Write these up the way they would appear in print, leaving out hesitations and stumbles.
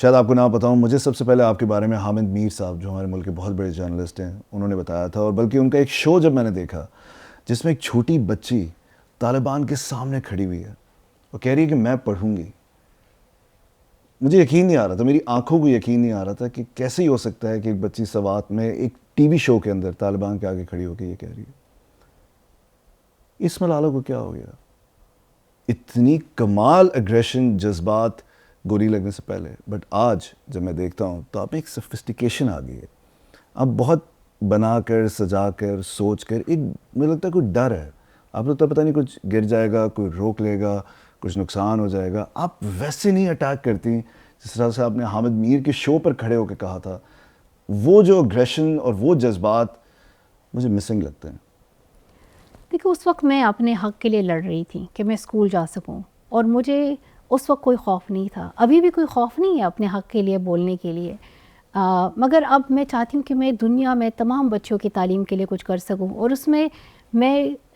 شاید آپ کو نہ پتا ہوں، مجھے سب سے پہلے آپ کے بارے میں حامد میر صاحب جو ہمارے ملک کے بہت بڑے جرنلسٹ ہیں انہوں نے بتایا تھا، اور بلکہ ان کا ایک شو جب میں نے دیکھا جس میں ایک چھوٹی بچی طالبان کے سامنے کھڑی ہوئی ہے اور کہہ رہی ہے کہ میں پڑھوں گی، مجھے یقین نہیں آ رہا تھا، میری آنکھوں کو یقین نہیں آ رہا تھا کہ کیسے ہی ہو سکتا ہے کہ ایک بچی سوات میں ایک ٹی وی شو کے اندر طالبان کے آگے کھڑی ہو کے یہ کہہ رہی ہے. اس ملالہ کو کیا ہو گیا؟ اتنی کمال اگریشن، جذبات گولی لگنے سے پہلے. بٹ آج جب میں دیکھتا ہوں تو آپ میں ایک سفسٹیکیشن آ گئی ہے، آپ بہت بنا کر سجا کر سوچ کر، ایک مجھے لگتا ہے کوئی ڈر ہے، آپ لگتا ہے پتہ نہیں کچھ گر جائے گا، کوئی روک لے گا، کچھ نقصان ہو جائے گا. آپ ویسے نہیں اٹیک کرتی جس طرح سے آپ نے حامد میر کے شو پر کھڑے ہو کے کہا تھا. وہ جو اگریشن اور وہ جذبات مجھے مسنگ لگتے ہیں. دیکھو اس وقت میں اپنے حق کے لیے لڑ رہی تھی کہ میں اسکول جا سکوں، اور مجھے اس وقت کوئی خوف نہیں تھا، ابھی بھی کوئی خوف نہیں ہے اپنے حق کے لیے بولنے کے لیے. مگر اب میں چاہتی ہوں کہ میں دنیا میں تمام بچوں کی تعلیم کے لیے کچھ کر سکوں، اور اس میں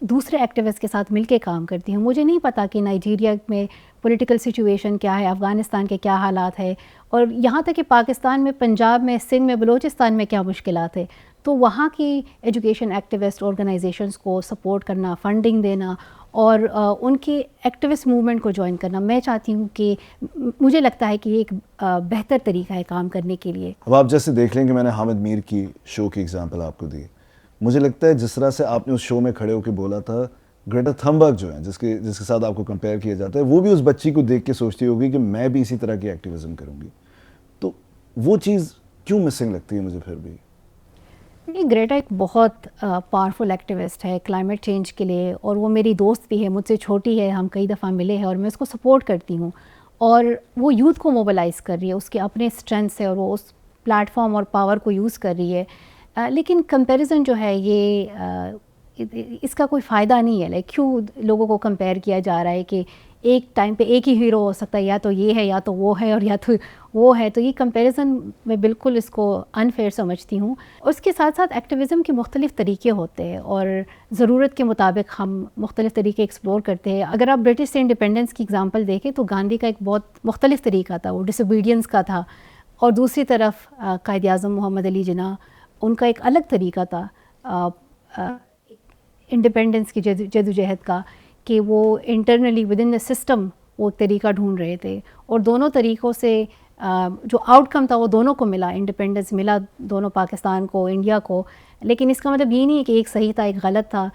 دوسرے ایکٹیوسٹ کے ساتھ مل کے کام کرتی ہوں. مجھے نہیں پتا کہ نائجیریا میں پولیٹیکل سچویشن کیا ہے، افغانستان کے کیا حالات ہے، اور یہاں تک کہ پاکستان میں، پنجاب میں، سندھ میں، بلوچستان میں کیا مشکلات ہے. تو وہاں کی ایجوکیشن ایکٹیوسٹ آرگنائزیشنز کو سپورٹ کرنا، فنڈنگ دینا، اور ان کی ایکٹیوسٹ موومنٹ کو جوائن کرنا، میں چاہتی ہوں کہ مجھے لگتا ہے کہ یہ ایک بہتر طریقہ ہے کام کرنے کے لیے. اب آپ جیسے دیکھ لیں کہ میں نے حامد میر کی شو کی اگزامپل آپ کو دی، مجھے لگتا ہے جس طرح سے آپ نے اس شو میں کھڑے ہو کے بولا تھا، گریٹا تھمبرگ جو ہیں جس کے ساتھ آپ کو کمپیئر کیا جاتا ہے، وہ بھی اس بچی کو دیکھ کے سوچتی ہوگی کہ میں بھی اسی طرح کی ایکٹیویزم کروں گی. تو وہ چیز کیوں مسنگ لگتی ہے مجھے پھر بھی؟ گریٹا ایک بہت پاورفل ایکٹیوسٹ ہے کلائمیٹ چینج کے لیے، اور وہ میری دوست بھی ہے، مجھ سے چھوٹی ہے، ہم کئی دفعہ ملے ہیں، اور میں اس کو سپورٹ کرتی ہوں. اور وہ یوتھ کو موبلائز کر رہی ہے، اس کے اپنے اسٹرینتھس ہے، اور وہ اس پلیٹ فارم اور پاور کو یوز کر رہی ہے. لیکن کمپیریزن جو ہے یہ اس کا کوئی فائدہ نہیں ہے. کیوں لوگوں کو کمپیئر کیا جا رہا ہے کہ ایک ٹائم پہ ایک ہی ہیرو ہو سکتا ہے، یا تو یہ ہے یا تو وہ ہے، اور یا تو وہ ہے. تو یہ کمپیریزن میں بالکل اس کو انفیئر سمجھتی ہوں. اس کے ساتھ ساتھ ایکٹیویزم کے مختلف طریقے ہوتے ہیں، اور ضرورت کے مطابق ہم مختلف طریقے ایکسپلور کرتے ہیں. اگر آپ برٹش سے انڈیپینڈنس کی اگزامپل دیکھیں تو گاندھی کا ایک بہت مختلف طریقہ تھا، وہ ڈس اوبیڈینس کا تھا. اور دوسری طرف قائد اعظم محمد علی جناح، ان کا ایک الگ طریقہ تھا انڈیپینڈنس کی جدوجہد کا، کہ وہ internally with in the system وہ طریقہ ڈھونڈ رہے تھے. اور دونوں طریقوں سے جو آؤٹ کم تھا وہ دونوں کو ملا، انڈیپینڈنس ملا دونوں پاکستان کو، انڈیا کو. لیکن اس کا مطلب یہ نہیں ہے کہ ایک صحیح تھا ایک غلط تھا.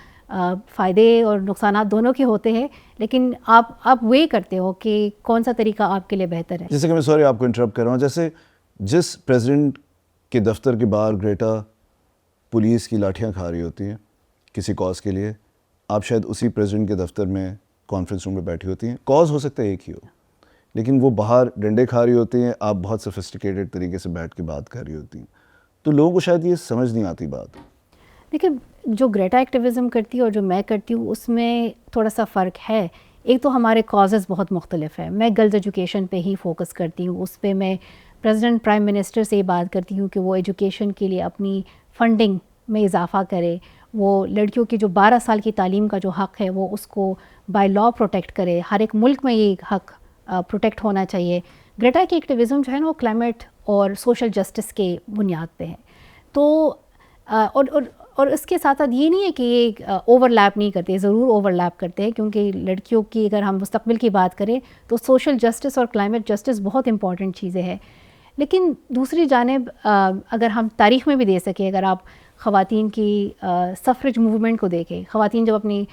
فائدے اور نقصانات دونوں کے ہوتے ہیں، لیکن آپ وے کرتے ہو کہ کون سا طریقہ آپ کے لیے بہتر ہے. جیسے کہ میں سوری آپ کو انٹرپٹ کر رہا ہوں، جیسے جس پریزیڈنٹ کے دفتر کے باہر گریٹا پولیس کی لاٹھیاں کھا رہی ہوتی ہیں کسی کاز کے لیے، آپ شاید اسی پریزیڈنٹ کے دفتر میں کانفرنس روم میں بیٹھی ہوتی ہیں. کاز ہو سکتا ہے ایک ہی ہو، لیکن وہ باہر ڈنڈے کھا رہی ہوتی ہیں، آپ بہت سفسٹیکیٹڈ طریقے سے بیٹھ کے بات کر رہی ہوتی ہیں. تو لوگوں کو شاید یہ سمجھ نہیں آتی بات. دیکھیں جو گریٹا ایکٹیویزم کرتی ہے اور جو میں کرتی ہوں اس میں تھوڑا سا فرق ہے. ایک تو ہمارے کازز بہت مختلف ہیں. میں گرلز ایجوکیشن پہ ہی فوکس کرتی ہوں، اس پہ میں پریزیڈنٹ پرائم منسٹر سے یہ بات کرتی ہوں کہ وہ ایجوکیشن کے لیے اپنی فنڈنگ میں اضافہ کرے، وہ لڑکیوں کی جو 12 سال کی تعلیم کا جو حق ہے وہ اس کو بائی لا پروٹیکٹ کرے. ہر ایک ملک میں یہ حق پروٹیکٹ ہونا چاہیے. گریٹا کی ایکٹیویزم جو ہے نا وہ کلائمیٹ اور سوشل جسٹس کے بنیاد پہ ہے. تو اور اس کے ساتھ ساتھ یہ نہیں ہے کہ یہ اوور لیپ نہیں کرتے، ضرور اوور لیپ کرتے ہیں، کیونکہ لڑکیوں کی اگر ہم مستقبل کی بات کریں تو سوشل جسٹس اور کلائمیٹ جسٹس بہت امپورٹنٹ چیزیں ہیں. لیکن دوسری جانب اگر ہم تاریخ میں بھی دے سکیں، اگر آپ خواتین کی سفرج موومنٹ کو دیکھیں، خواتین جب اپنی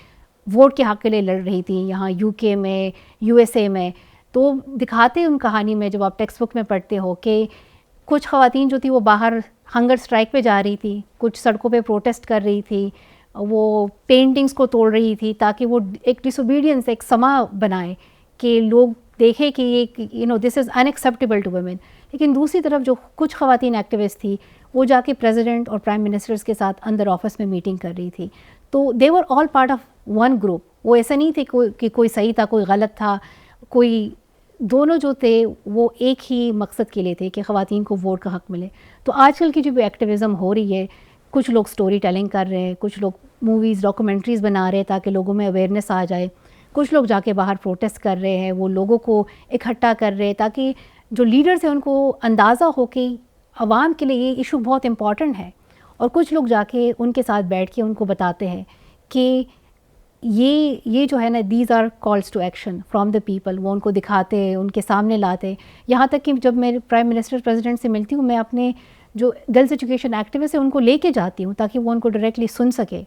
ووٹ کے حق کے لیے لڑ رہی تھیں یہاں یو کے میں، یو ایس اے میں، تو دکھاتے ان کہانی میں جب آپ ٹیکسٹ بک میں پڑھتے ہو کہ کچھ خواتین جو تھی وہ باہر ہنگر اسٹرائک پہ جا رہی تھی، کچھ سڑکوں پہ پروٹیسٹ کر رہی تھی، وہ پینٹنگز کو توڑ رہی تھی تاکہ وہ ایک ڈس اوبیڈینس، ایک سما بنائے کہ لوگ دیکھیں کہ یہ this is in acceptable to women. لیکن دوسری طرف جو کچھ خواتین ایکٹیوسٹ تھی وہ جا کے پریزیڈنٹ اور پرائم منسٹرز کے ساتھ اندر آفس میں میٹنگ کر رہی تھی. تو they were all part of one group. وہ ایسا نہیں تھے کہ کوئی صحیح تھا کوئی غلط تھا، کوئی دونوں جو تھے وہ ایک ہی مقصد کے لیے تھے کہ خواتین کو ووٹ کا حق ملے. تو آج کل کی جو ایکٹیویزم ہو رہی ہے، کچھ لوگ سٹوری ٹیلنگ کر رہے ہیں، کچھ لوگ موویز ڈاکومنٹریز بنا رہے ہیں تاکہ لوگوں میں اویئرنیس آ جائے، کچھ لوگ جا کے باہر پروٹیسٹ کر رہے ہیں، وہ لوگوں کو اکٹھا کر رہے ہیں تاکہ جو لیڈرز ہیں ان کو اندازہ ہو کہ عوام کے لیے یہ ایشو بہت امپورٹنٹ ہے، اور کچھ لوگ جا کے ان کے ساتھ بیٹھ کے ان کو بتاتے ہیں کہ یہ جو ہے نا these are calls to action from the people, وہ ان کو دکھاتے ہیں، ان کے سامنے لاتے. یہاں تک کہ جب میں پرائم منسٹر پریزیڈنٹ سے ملتی ہوں، میں اپنے جو گرلز ایجوکیشن ایکٹیوسٹ ہیں ان کو لے کے جاتی ہوں تاکہ وہ ان کو ڈائریکٹلی سن سکے.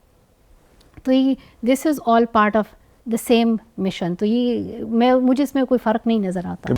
تو یہ this is all part of the same mission. تو یہ مجھے اس میں کوئی فرق نہیں نظر آتا.